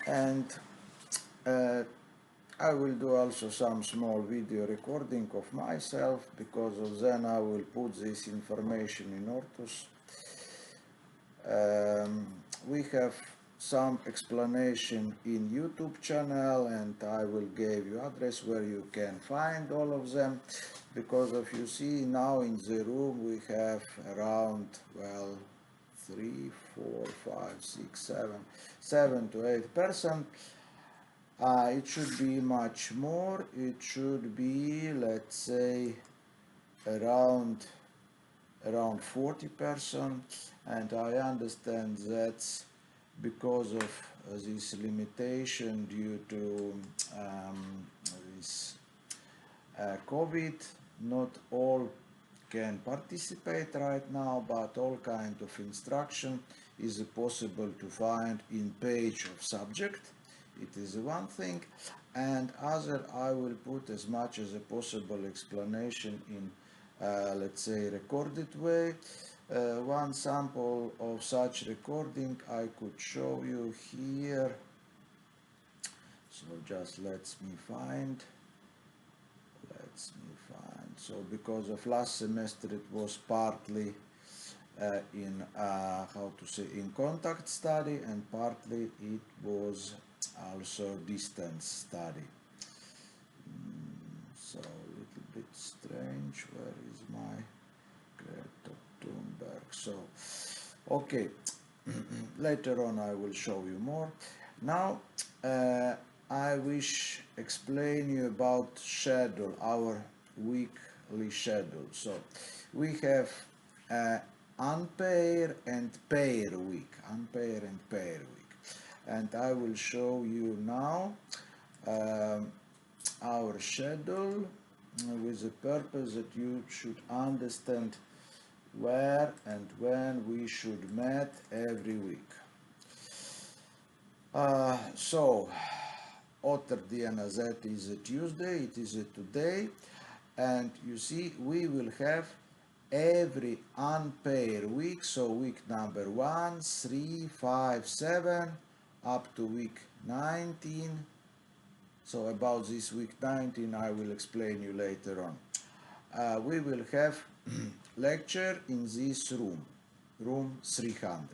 and uh, I will do also some small video recording of myself, because then I will put this information in Ortus. We have some explanation in YouTube channel, and I will give you address where you can find all of them, because if you see now in the room we have around, well, 3, 4, 5, 6, 7 to 8%. It should be much more. It should be, let's say, around 40%, and I understand that's because of this limitation due to this COVID. Not all can participate right now, but all kind of instruction is possible to find in page of subject. It is one thing, and other I will put as much as a possible explanation in let's say recorded way. One sample of such recording I could show you here, so just let me find. So because of last semester it was partly in how to say, in contact study, and partly it was also distance study. So a little bit strange. Where is my Greta Thunberg? So okay, later on I will show you more. Now I wish explain you about schedule, our weekly schedule. So we have unpaid and paid week, and I will show you now our schedule with the purpose that you should understand where and when we should meet every week. So Otter that is a Tuesday, it is a today, and you see we will have every unpaid week, so week number 1, 3, 5, 7 up to week 19. So about this week 19 I will explain you later on. We will have lecture in this room 300,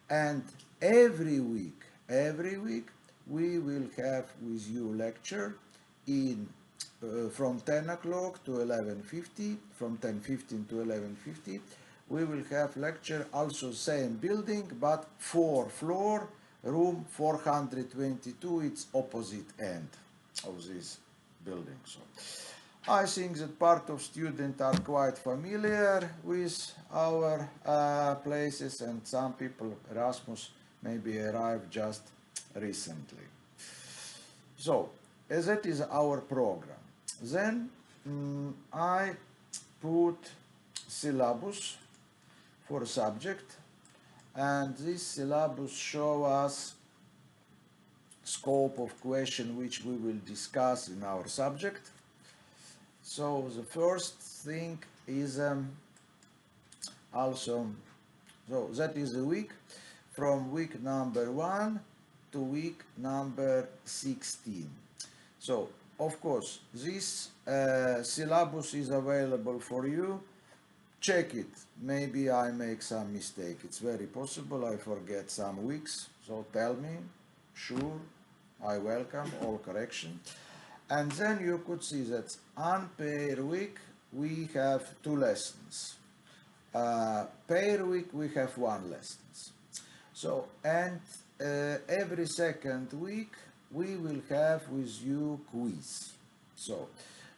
and every week we will have with you lecture in from 10 o'clock to 11:50, from 10:15 to 11:50. We will have lecture also same building, but 4th floor, room 422. It's opposite end of this building. So I think that part of students are quite familiar with our places, and some people, Erasmus, maybe arrived just recently. So that is our program. Then I put syllabus for subject, and this syllabus show us scope of question which we will discuss in our subject. So the first thing is also, so that is the week from week number 1 to week number 16. So of course this syllabus is available for you. Check it. Maybe I make some mistake. It's very possible I forget some weeks, so tell me. Sure, I welcome all correction. And then you could see that unpaid week we have 2 lessons. Paid week we have 1 lesson. So, and every second week we will have with you quiz. So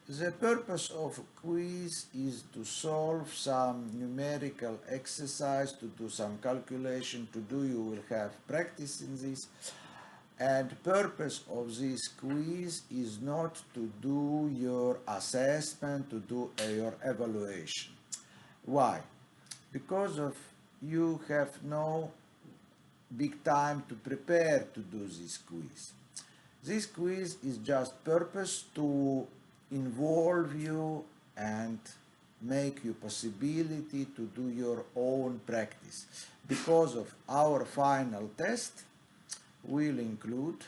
the purpose of quiz is to solve some numerical exercise, to do some calculation, you will have practice in this. And purpose of this quiz is not to do your assessment, to do your evaluation. Why? Because of you have no big time to prepare to do this quiz. This quiz is just purpose to involve you and make you possibility to do your own practice. Because of our final test, will include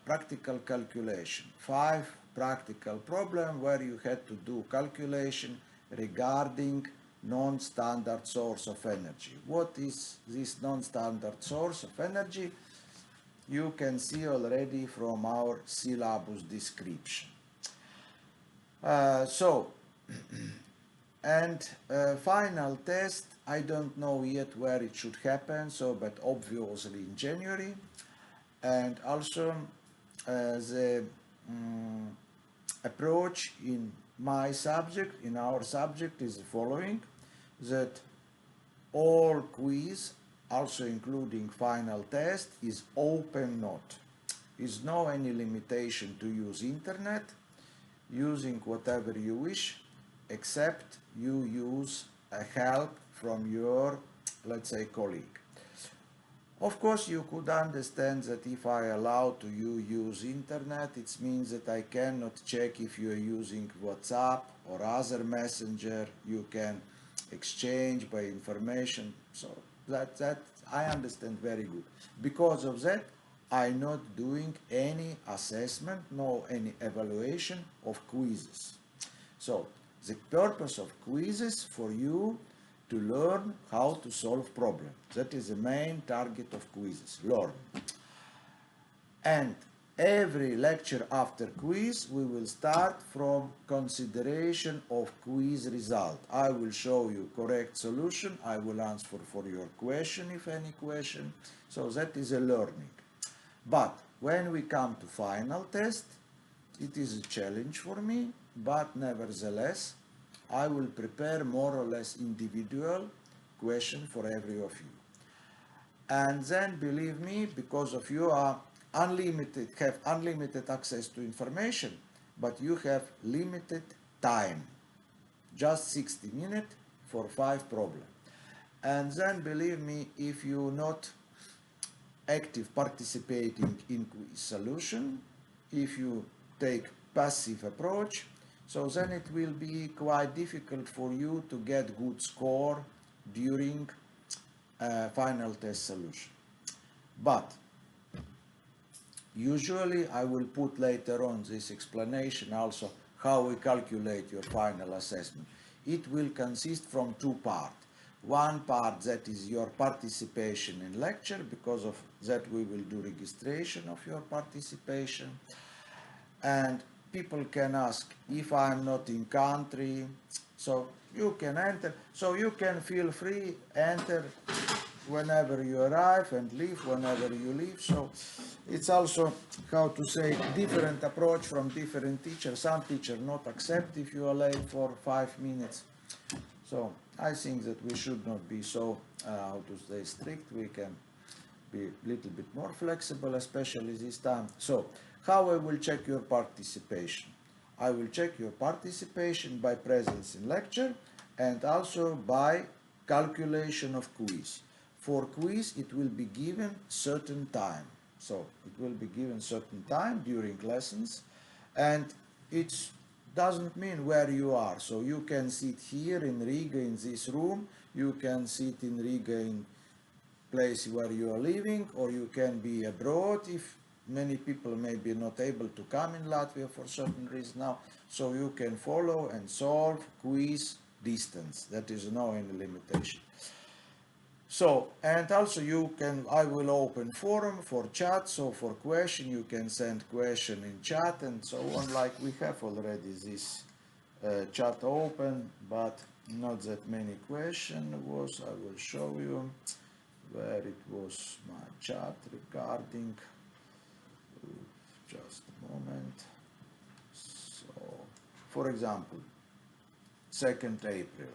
practical calculation. 5 practical problems where you had to do calculation regarding non-standard source of energy. What is this non-standard source of energy? You can see already from our syllabus description. Final test, I don't know yet where it should happen, but obviously in January. And also the approach in my subject, in our subject, is the following: that all quiz, also including final test, is open note. Is no any limitation to use internet, using whatever you wish, except you use a help from your, let's say, colleague. Of course, you could understand that if I allow to you use internet, it means that I cannot check if you are using WhatsApp or other messenger. You can exchange by information. So that I understand very good. Because of that, I'm not doing any assessment, no any evaluation of quizzes. So the purpose of quizzes for you to learn how to solve problems. That is the main target of quizzes, learn. And every lecture after quiz, we will start from consideration of quiz result. I will show you correct solution. I will answer for your question, if any question. So that is a learning. But when we come to final test, it is a challenge for me, but nevertheless, I will prepare more or less individual question for every of you. And then, believe me, because of you are unlimited, have unlimited access to information, but you have limited time, just 60 minutes for 5 problems. And then, believe me, if you're not active participating in quiz solution, if you take passive approach, so then it will be quite difficult for you to get good score during final test solution. But usually I will put later on this explanation also how we calculate your final assessment. It will consist from 2 parts. One part that is your participation in lecture, because of that we will do registration of your participation. And people can ask if I'm not in country, so you can enter, so you can feel free, enter whenever you arrive and leave whenever you leave. So it's also, how to say, different approach from different teachers. Some teachers not accept if you are late for 5 minutes. So I think that we should not be so, how to say, strict. We can be a little bit more flexible, especially this time. So how I will check your participation? I will check your participation by presence in lecture and also by calculation of quiz. For quiz, it will be given certain time. So it will be given certain time during lessons, and it doesn't mean where you are. So you can sit here in Riga in this room, you can sit in Riga in place where you are living, or you can be abroad if many people may be not able to come in Latvia for certain reason now. So you can follow and solve quiz distance. That is no any limitation. So, and also you can, I will open forum for chat, so for question you can send question in chat and so on, like we have already this chat open, but not that many question was. I will show you where it was my chat regarding, just a moment. So, for example, 2nd April.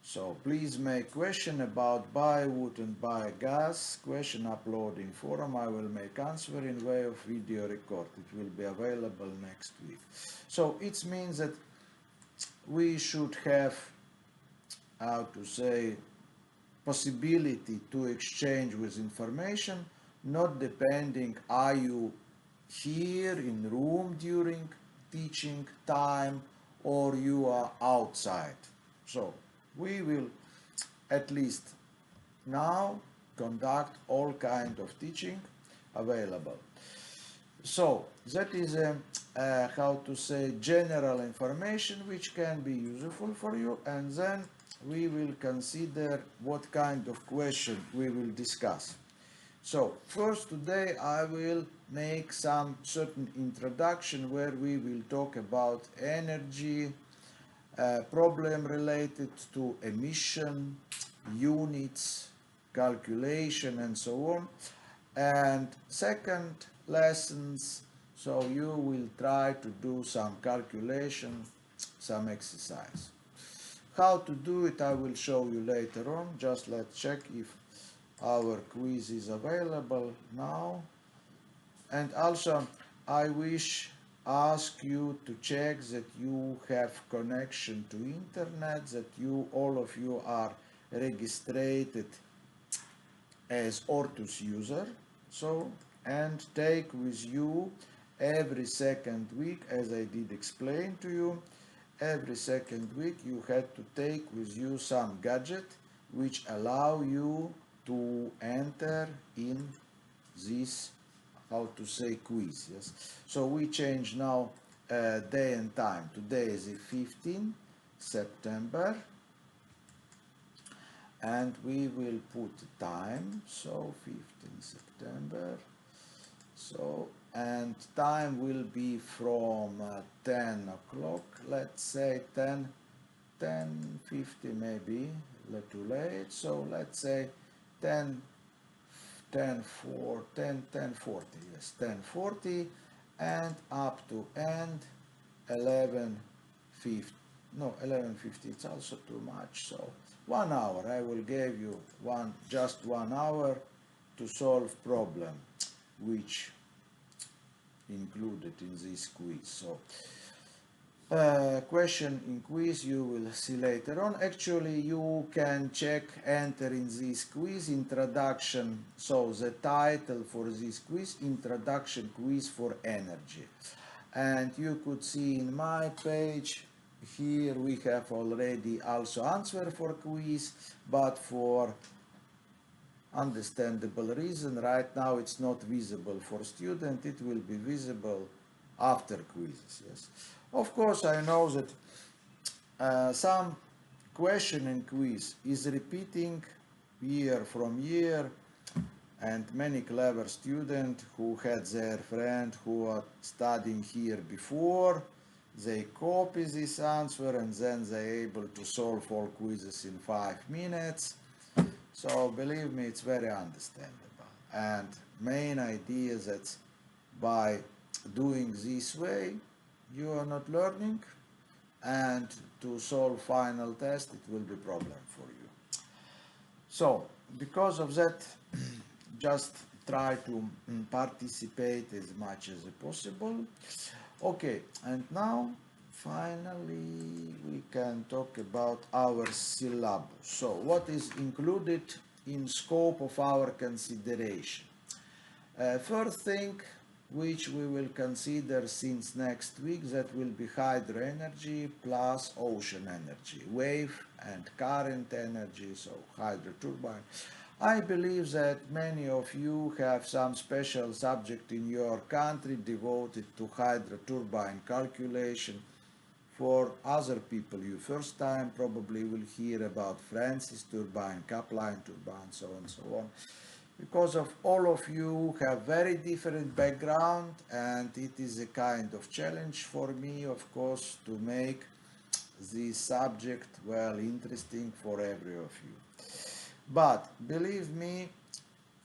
So please make question about biowood and biogas. Question upload in forum. I will make answer in way of video record. It will be available next week. So it means that we should have, how to say, possibility to exchange with information, not depending are you here in room during teaching time or you are outside. So we will, at least now, conduct all kind of teaching available. So that is how to say general information which can be useful for you, and then we will consider what kind of question we will discuss. So first today I will make some certain introduction where we will talk about energy, problem related to emission, units, calculation and so on. And second lessons, so you will try to do some calculation, some exercise. How to do it I will show you later on. Just let's check if our quiz is available now. And also I wish ask you to check that you have connection to internet, that you all of you are registered as Ortus user. So, and take with you every second week, as I did explain to you, every second week you had to take with you some gadget which allow you to enter in this, how to say, quiz. Yes. So we change now day and time. Today is the 15th September, and we will put time. So 15 September. So, and time will be from 10 o'clock, let's say 10:50 maybe, a little late. So let's say 10 10:40, yes, 10:40, and up to end 11:50. No, 11:50, it's also too much. So 1 hour, I will give you just 1 hour to solve problem which included in this quiz. So question in quiz you will see later on. Actually you can check, enter in this quiz introduction. So the title for this quiz, introduction quiz for energy, and you could see in my page here we have already also answer for quiz, but for understandable reason right now it's not visible for student. It will be visible after quizzes. Yes, of course I know that some question in quiz is repeating year from year, and many clever students who had their friend who are studying here before, they copy this answer and then they able to solve all quizzes in 5 minutes. So believe me, it's very understandable. And main idea is that by doing this way, you are not learning, and to solve final test, it will be problem for you. So because of that, just try to participate as much as possible. Okay, and now finally we can talk about our syllabus. So what is included in scope of our consideration? First thing which we will consider since next week, that will be hydro energy plus ocean energy, wave and current energy, so hydro turbine. I believe that many of you have some special subject in your country devoted to hydro turbine calculation. For other people, you first time probably will hear about Francis turbine, Kaplan turbine, so on and so on. Because of all of you have very different background, and it is a kind of challenge for me, of course, to make this subject well interesting for every of you. But believe me,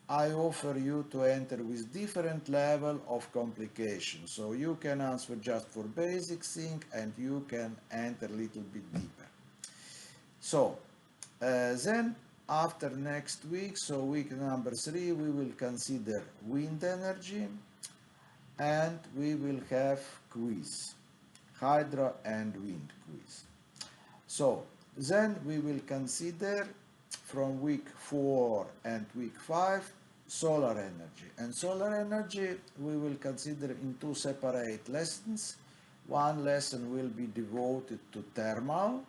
I offer you to enter with different level of complication. So you can answer just for basic thing, and you can enter a little bit deeper. So then after next week, so week number 3, we will consider wind energy, and we will have quiz, hydro and wind quiz. So then we will consider from week 4 and week 5 solar energy. And solar energy we will consider in 2 separate lessons. One lesson will be devoted to thermal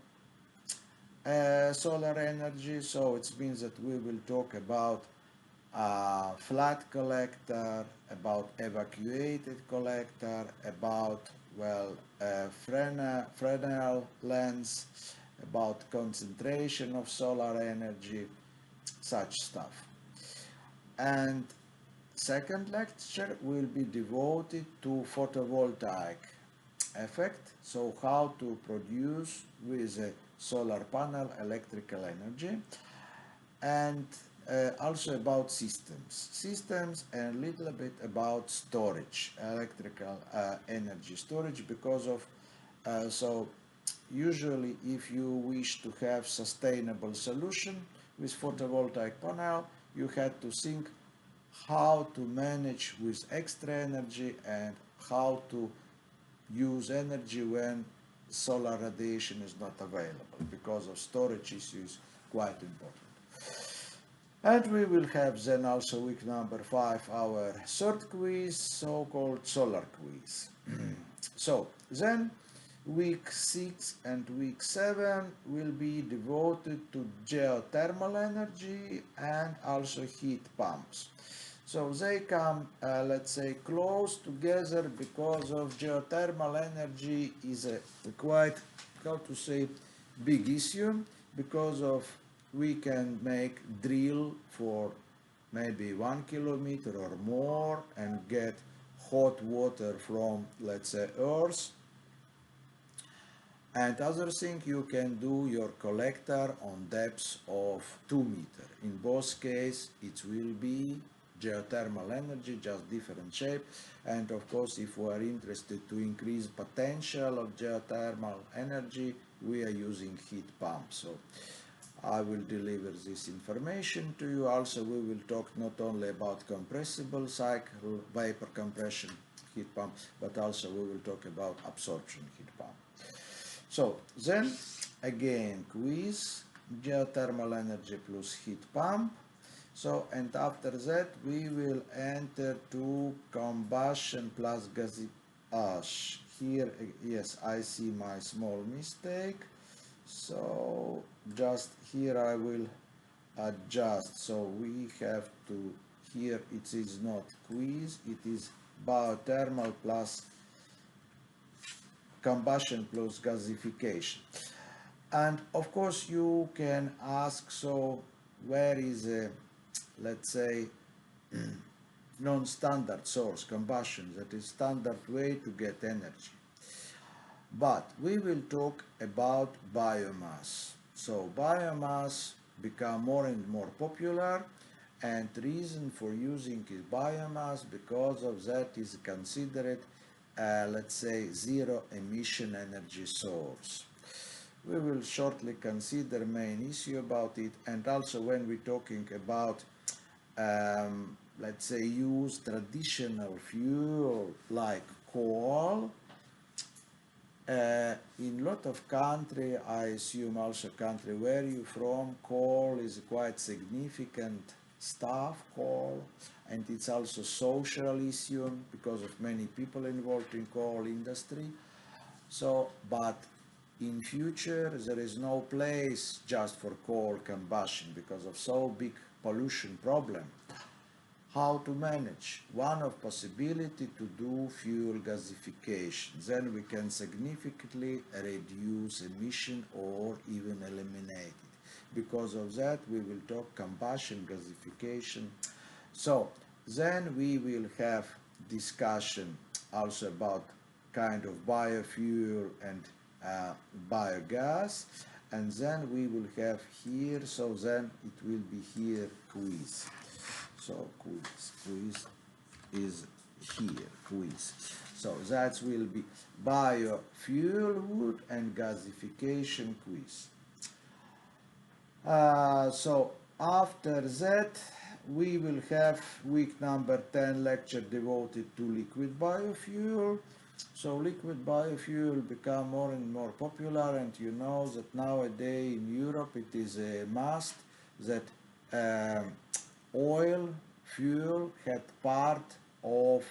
solar energy, so it means that we will talk about flat collector, about evacuated collector, about, well, Fresnel lens, about concentration of solar energy, such stuff. And second lecture will be devoted to photovoltaic effect, so how to produce with a solar panel electrical energy, and also about systems and a little bit about storage, electrical energy storage, because of so usually if you wish to have sustainable solution with photovoltaic panel, you had to think how to manage with extra energy and how to use energy when solar radiation is not available, because of storage issues quite important. And we will have then also week number 5 our third quiz, so-called solar quiz. So then week 6 and week 7 will be devoted to geothermal energy and also heat pumps. So they come, let's say, close together, because of geothermal energy is a quite, how to say, big issue, because of we can make drill for maybe 1 kilometer or more and get hot water from, let's say, earth. And other thing, you can do your collector on depths of 2 meters. In both cases, it will be geothermal energy, just different shape. And of course, if we are interested to increase potential of geothermal energy, we are using heat pumps. So I will deliver this information to you. Also, we will talk not only about compressible cycle vapor compression heat pump, but also we will talk about absorption heat pump. So then again quiz, geothermal energy plus heat pump. So, and after that we will enter to combustion plus gasifcation. Here, yes, I see my small mistake. So just here I will adjust. So we have to, here it is not quiz, it is biothermal plus combustion plus gasification. And of course you can ask, so where is a, let's say, non-standard source, combustion, that is standard way to get energy. But we will talk about biomass. So biomass become more and more popular, and reason for using is biomass, because of that is considered let's say zero emission energy source. We will shortly consider main issue about it, and also when we're talking about let's say use traditional fuel like coal. In lot of country, I assume also country where you from, coal is quite significant stuff, coal, and it's also social issue because of many people involved in coal industry. So, but in future there is no place just for coal combustion because of so big pollution problem. How to manage? One of possibility to do fuel gasification. Then we can significantly reduce emission or even eliminate it. Because of that we will talk combustion, gasification. So then we will have discussion also about kind of biofuel and biogas, and then we will have here, so then it will be here quiz. So quiz is here, quiz. So that will be biofuel wood and gasification quiz. So after that we will have week number 10 lecture devoted to liquid biofuel. So liquid biofuel become more and more popular, and you know that nowadays in Europe it is a must that oil fuel had part of,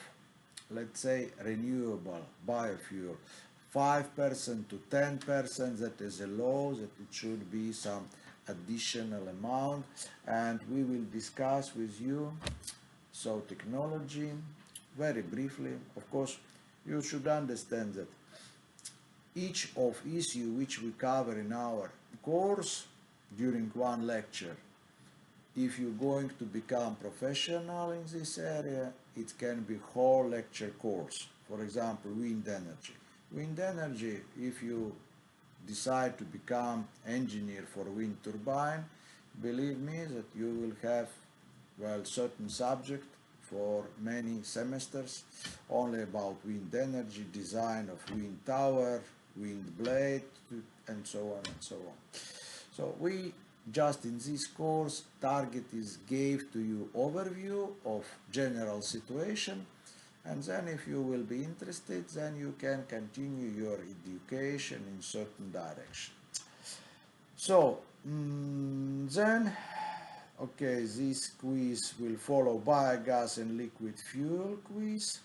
let's say, renewable biofuel. 5% to 10%, that is a law that it should be some additional amount, and we will discuss with you so technology very briefly. Of course, you should understand that each of issue which we cover in our course during one lecture, if you're going to become professional in this area, it can be whole lecture course. For example, wind energy. Wind energy, if you decide to become engineer for wind turbine, believe me that you will have, well, certain subject for many semesters only about wind energy, design of wind tower, wind blade, and so on and so on. So we just in this course target is gave to you overview of general situation, and then if you will be interested, then you can continue your education in certain direction. So then, okay, this quiz will follow biogas and liquid fuel quiz.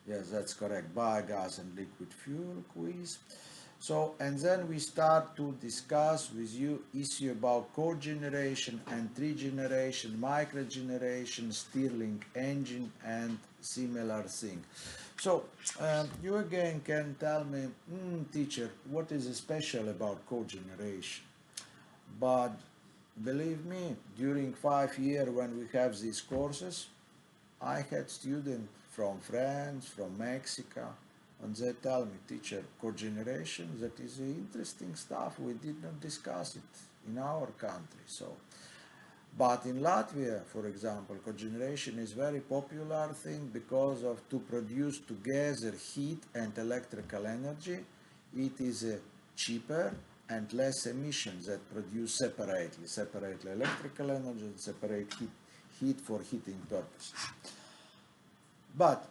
Yes, that's correct, biogas and liquid fuel quiz. So, and then we start to discuss with you issue about cogeneration and trigeneration, microgeneration, Stirling engine, and similar thing. So, you again can tell me, teacher, what is special about cogeneration? But believe me, during 5 years when we have these courses, I had students from France, from Mexico, and they tell me, teacher, cogeneration, that is interesting stuff. We did not discuss it in our country. So, but in Latvia, for example, cogeneration is very popular thing because of to produce together heat and electrical energy. It is cheaper and less emissions that produce separately electrical energy and separate heat for heating purposes. But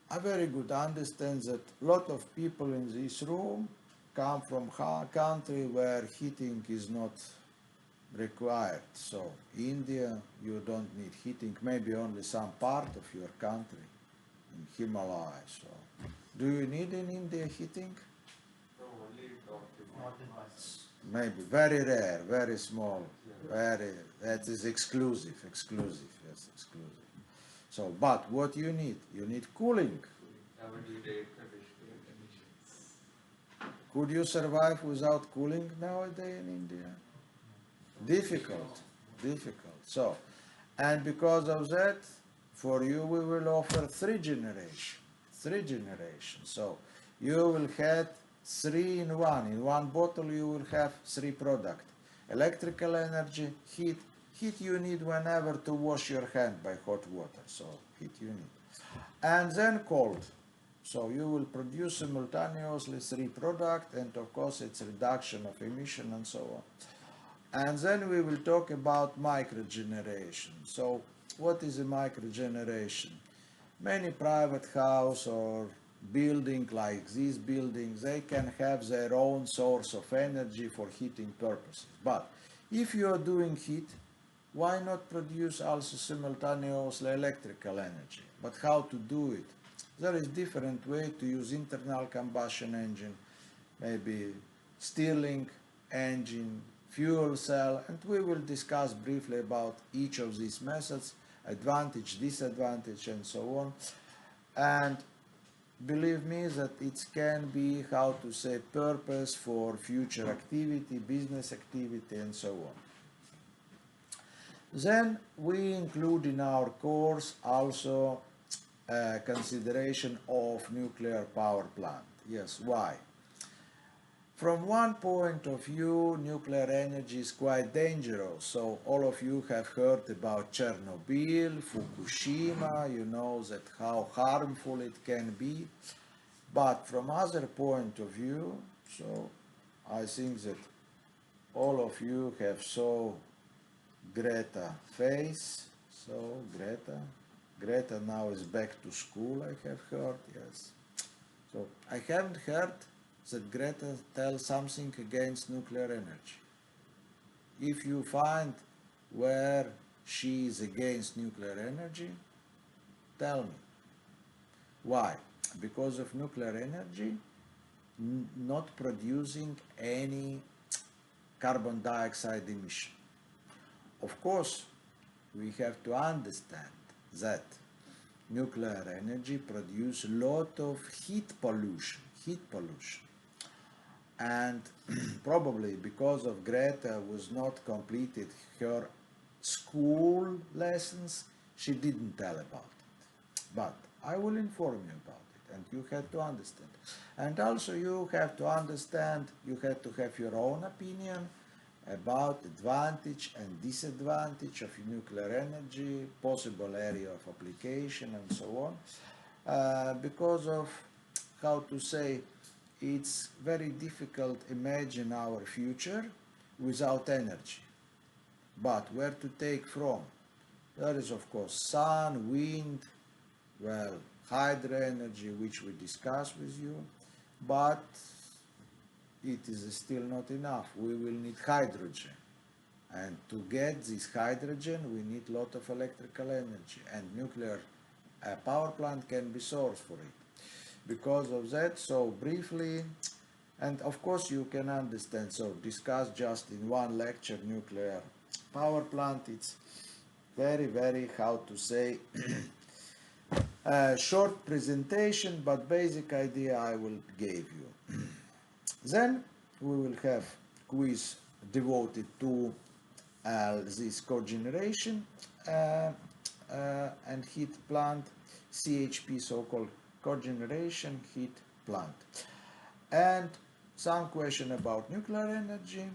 I very good understand that a lot of people in this room come from a country where heating is not required. So India, you don't need heating, maybe only some part of your country in Himalaya. So do you need in India heating? No, only documents. Maybe very rare, very small, very, that is exclusive, yes, exclusive. So, but what you need? You need cooling. Air conditioning emissions. Could you survive without cooling nowadays in India? Difficult, difficult. So, and because of that, for you we will offer three generations. So, you will have 3 in 1. In one bottle you will have 3 products. Electrical energy, heat. Heat you need whenever to wash your hand by hot water. So, heat you need. And then cold. So you will produce simultaneously 3 products, and of course it's reduction of emission and so on. And then we will talk about microgeneration. So what is a microgeneration? Many private house or building like these buildings, they can have their own source of energy for heating purposes. But if you are doing heat, why not produce also simultaneously electrical energy? But how to do it? There is different way to use internal combustion engine, maybe Stirling engine, fuel cell, and we will discuss briefly about each of these methods, advantage, disadvantage, and so on. And believe me that it can be, how to say, purpose for future activity, business activity, and so on. Then we include in our course also consideration of nuclear power plant. Yes, why? From one point of view, nuclear energy is quite dangerous. So all of you have heard about Chernobyl, Fukushima, you know that how harmful it can be. But from other point of view, so I think that all of you have saw Greta face. So Greta now is back to school, I have heard, yes. So I haven't heard that Greta tells something against nuclear energy. If you find where she is against nuclear energy, tell me. Why? Because of nuclear energy not producing any carbon dioxide emission. Of course, we have to understand that nuclear energy produces a lot of heat pollution. And probably because of Greta was not completed her school lessons, she didn't tell about it. But I will inform you about it, and you have to understand. And also you have to understand, you have to have your own opinion about advantage and disadvantage of nuclear energy, possible area of application, and so on, because of, how to say, it's very difficult imagine our future without energy. But where to take from? There is of course sun, wind, well, hydro energy, which we discussed with you, but it is still not enough. We will need hydrogen. And to get this hydrogen, we need a lot of electrical energy, and nuclear power plant can be source for it. Because of that, so briefly, and of course you can understand, so discuss just in one lecture nuclear power plant, it's very, how to say, short presentation, but basic idea I will give you. Then we will have quiz devoted to this cogeneration and heat plant, CHP, so-called cogeneration heat plant, and some question about nuclear energy,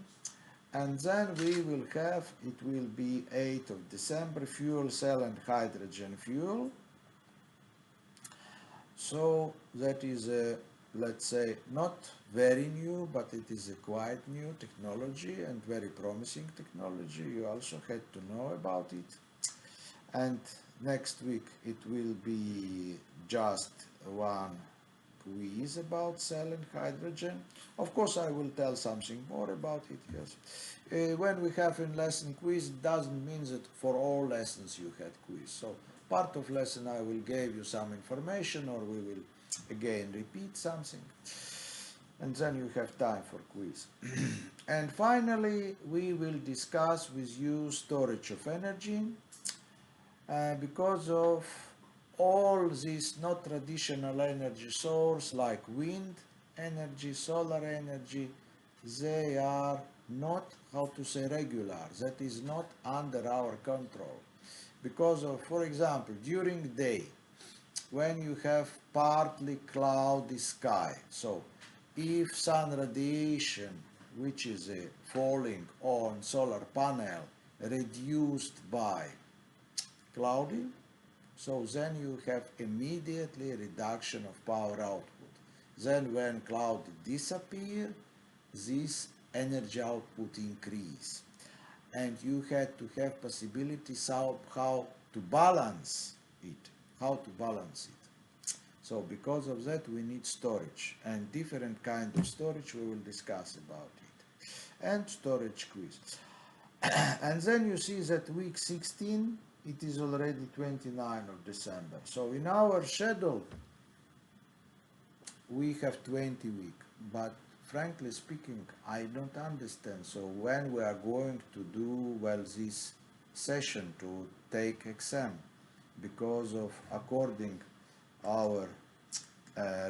and then we will have, it will be 8th of December, fuel cell and hydrogen fuel. So that is a, let's say, not very new, but it is a quite new technology and very promising technology. You also had to know about it. And next week it will be just one quiz about cell and hydrogen. Of course, I will tell something more about it, yes. When we have in lesson quiz, it doesn't mean that for all lessons you had quiz. So part of lesson I will give you some information, or we will again repeat something, and then you have time for quiz. And finally, we will discuss with you storage of energy, because of all these not traditional energy source like wind energy, solar energy, they are not, how to say, regular. That is not under our control. Because of, for example, during day, when you have partly cloudy sky, so if sun radiation, which is falling on solar panel, reduced by cloudy, so then you have immediately reduction of power output. Then when cloud disappear, this energy output increase. And you had to have possibilities how to balance it, So because of that we need storage, and different kind of storage we will discuss about it. And storage quiz. And then you see that week 16, it is already 29 of December. So in our schedule, we have 20 weeks. But frankly speaking, I don't understand. So when we are going to do, well, this session to take exam, because of according our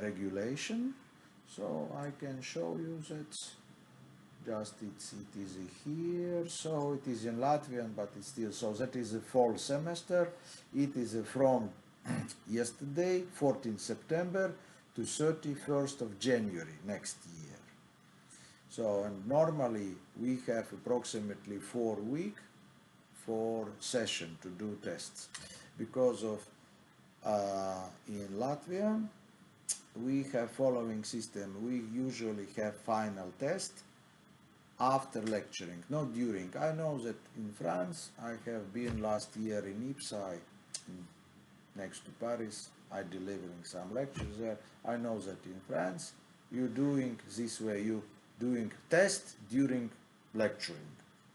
regulation, so I can show you that. Just it is here, so it is in Latvian, but it's still, so that is a fall semester. It is from yesterday, 14th September, to 31st of January next year. So, and normally we have approximately 4 weeks for session to do tests. Because of in Latvia, we have following system. We usually have final test after lecturing, not during. I know that in France, I have been last year in Ipsai, next to Paris, I delivering some lectures there. I know that in France, you doing this way, you doing test during lecturing.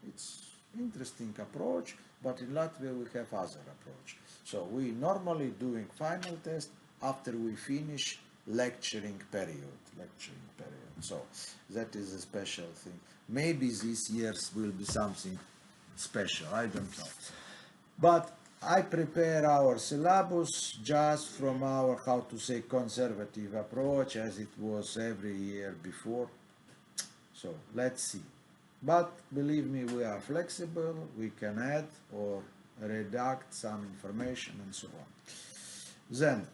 It's interesting approach, but in Latvia we have other approach. So we normally doing final test after we finish lecturing period. So that is a special thing. Maybe this year's will be something special, I don't know. But I prepare our syllabus just from our, how to say, conservative approach as it was every year before. So let's see. But believe me, we are flexible, we can add or redact some information and so on. Then,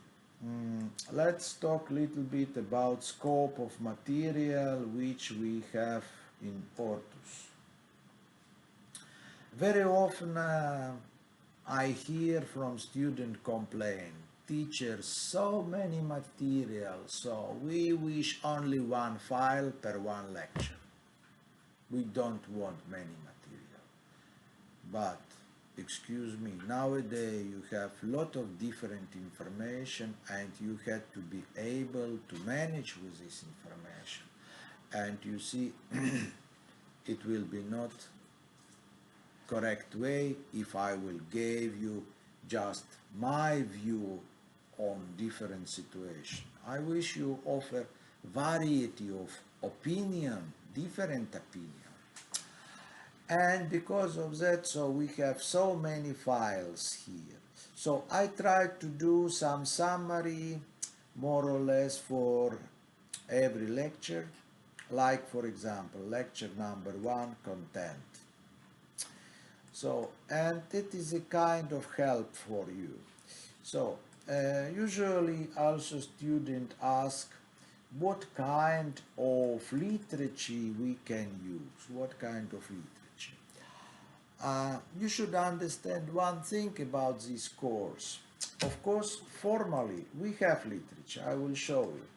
let's talk a little bit about scope of material which we have in Ortus. Very often I hear from student complain, teachers, so many materials, so we wish only one file per one lecture. We don't want many material. But, excuse me, nowadays you have lot of different information and you have to be able to manage with this information. And you see, it will be not correct way if I will give you just my view on different situation. I wish you offer variety of opinion, different opinion. And because of that, so we have so many files here. So I tried to do some summary, more or less, for every lecture, like for example, lecture number 1, content. So, and it is a kind of help for you. So, usually also students ask what kind of literature we can use, what kind of literature. You should understand one thing about this course. Of course, formally, we have literature. I will show you.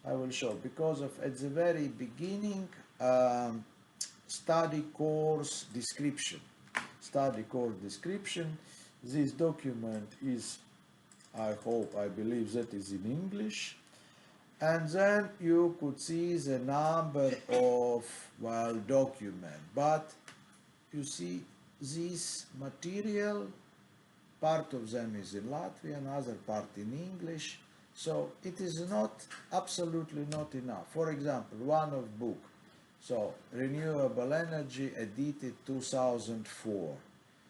I will show, because of at the very beginning, study course description. Study course description. This document is, I hope, I believe that is in English. And then you could see the number of, well, document. But you see, this material, part of them is in Latvian, other part in English. So it is not, absolutely not enough. For example, one of book, so renewable energy edited 2004.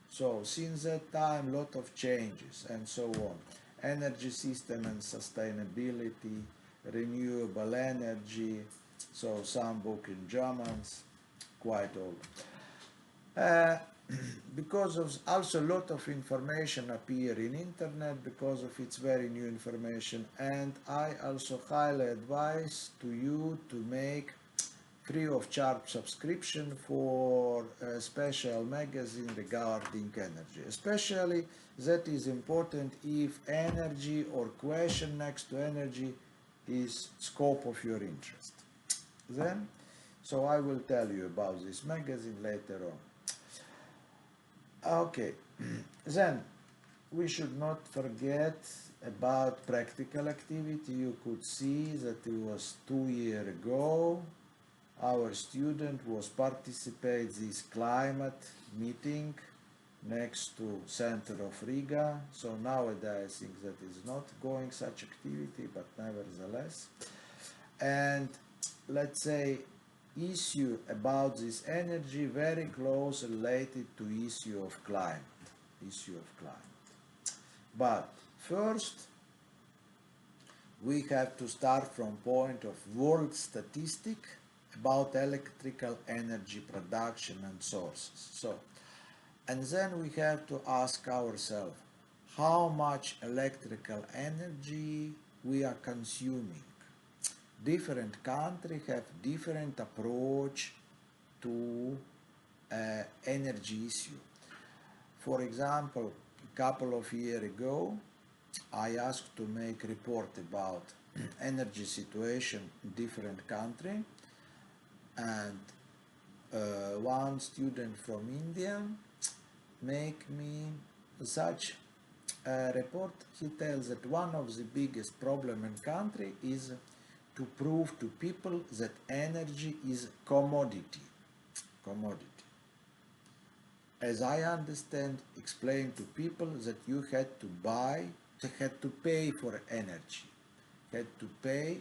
So since that time, lot of changes and so on. Energy system and sustainability, renewable energy, so some book in Germans, quite old. Because of also a lot of information appear in internet because of its very new information, and I also highly advise to you to make free of charge subscription for a special magazine regarding energy. Especially that is important if energy or question next to energy is scope of your interest. Then, so I will tell you about this magazine later on. Okay, then we should not forget about practical activity. You could see that it was 2 years ago. Our student was participate this climate meeting next to center of Riga. So nowadays I think that is not going such activity, but nevertheless. And let's say issue about this energy very close related to issue of climate. But first we have to start from point of world statistic about electrical energy production and sources. So, and then we have to ask ourselves how much electrical energy we are consuming. Different countries have different approach to energy issue. For example, a couple of years ago, I asked to make report about energy situation in different country, and one student from India make me such a report. He tells that one of the biggest problem in country is to prove to people that energy is commodity. As I understand, explain to people that you had to buy, you had to pay for energy. had to pay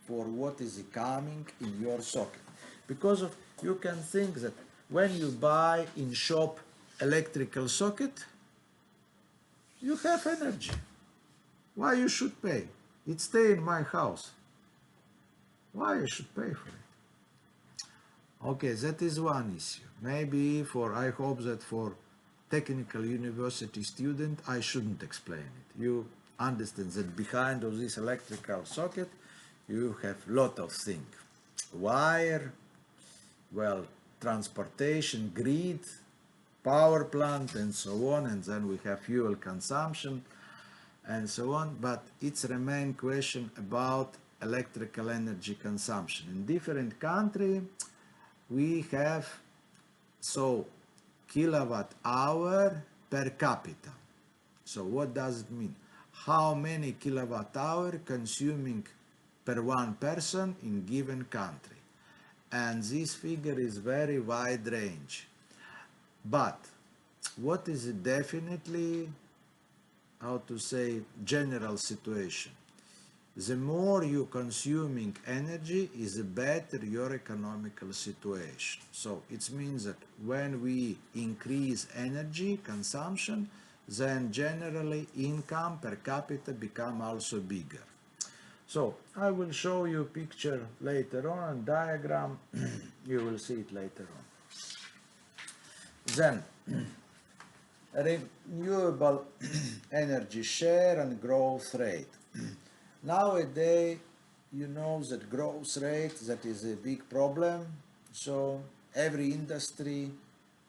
for what is coming in your socket. Because of, you can think that when you buy in shop electrical socket, you have energy. Why you should pay? It stay in my house. Why I should pay for it? Okay, that is one issue. Maybe for, I hope that for technical university student, I shouldn't explain it. You understand that behind of this electrical socket, you have lot of things. Wire, well, transportation, grid, power plant, and so on, and then we have fuel consumption, and so on, but it's remain question about electrical energy consumption. In different country, we have so kilowatt hour per capita. So what does it mean? How many kilowatt hour consuming per one person in given country? And this figure is very wide range. But what is definitely, how to say, general situation? The more you consuming energy, is the better your economical situation. So it means that when we increase energy consumption, then generally income per capita become also bigger. So I will show you picture later on, diagram, you will see it later on. Then renewable energy share and growth rate. Nowadays, you know that growth rate, that is a big problem. So every industry,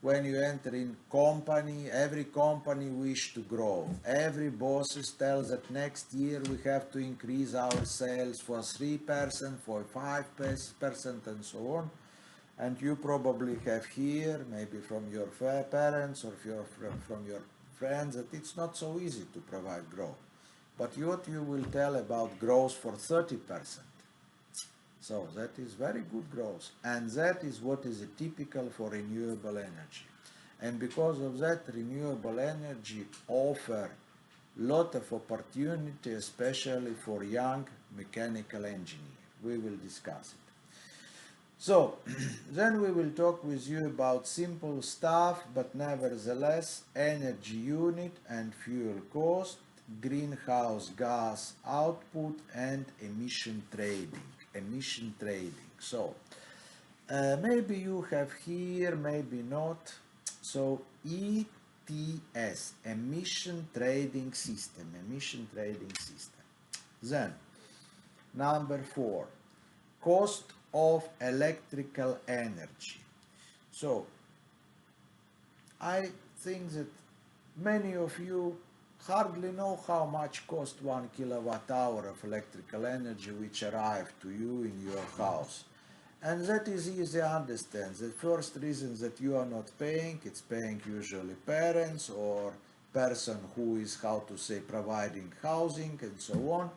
when you enter in company, every company wish to grow. Every bosses tell that next year we have to increase our sales for 3%, for 5%, and so on. And you probably have here, maybe from your parents or from your friends, that it's not so easy to provide growth. But what you will tell about growth for 30%. So that is very good growth. And that is what is typical for renewable energy. And because of that, renewable energy offer lot of opportunity, especially for young mechanical engineer. We will discuss it. So, then we will talk with you about simple stuff, but nevertheless, energy unit and fuel cost, greenhouse gas output, and emission trading. Emission trading. So, maybe you have here, maybe not. So, ETS, emission trading system. Emission trading system. Then, number 4, cost of electrical energy. So I think that many of you hardly know how much cost 1 kilowatt hour of electrical energy which arrive to you in your house. And that is easy to understand. The first reason that you are not paying, it's paying usually parents or person who is, how to say, providing housing and so on.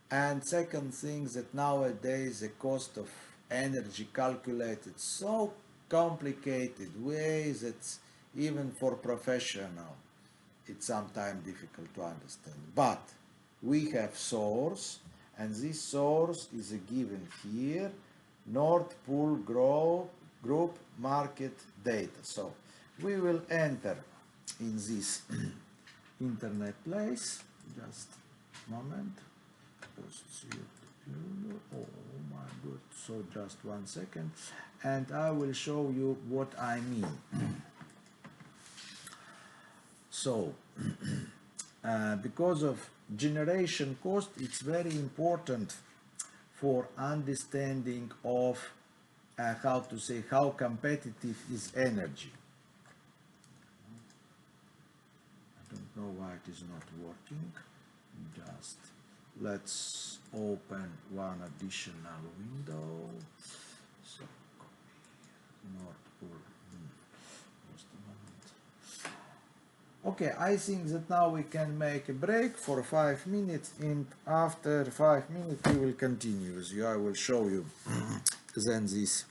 And second thing, that nowadays the cost of energy calculated so complicated ways that even for professional it's sometimes difficult to understand. But we have source, and this source is given here, Nord Pool Group market data. So we will enter in this internet place, just a moment. Oh my god, so just 1 second, and I will show you what I mean. So because of generation cost, it's very important for understanding of how to say, how competitive is energy. I don't know why it is not working. Just let's open one additional window. So Nord Pool. Just a moment. Okay, I think that now we can make a break for 5 minutes, and after 5 minutes we will continue with you. I will show you then this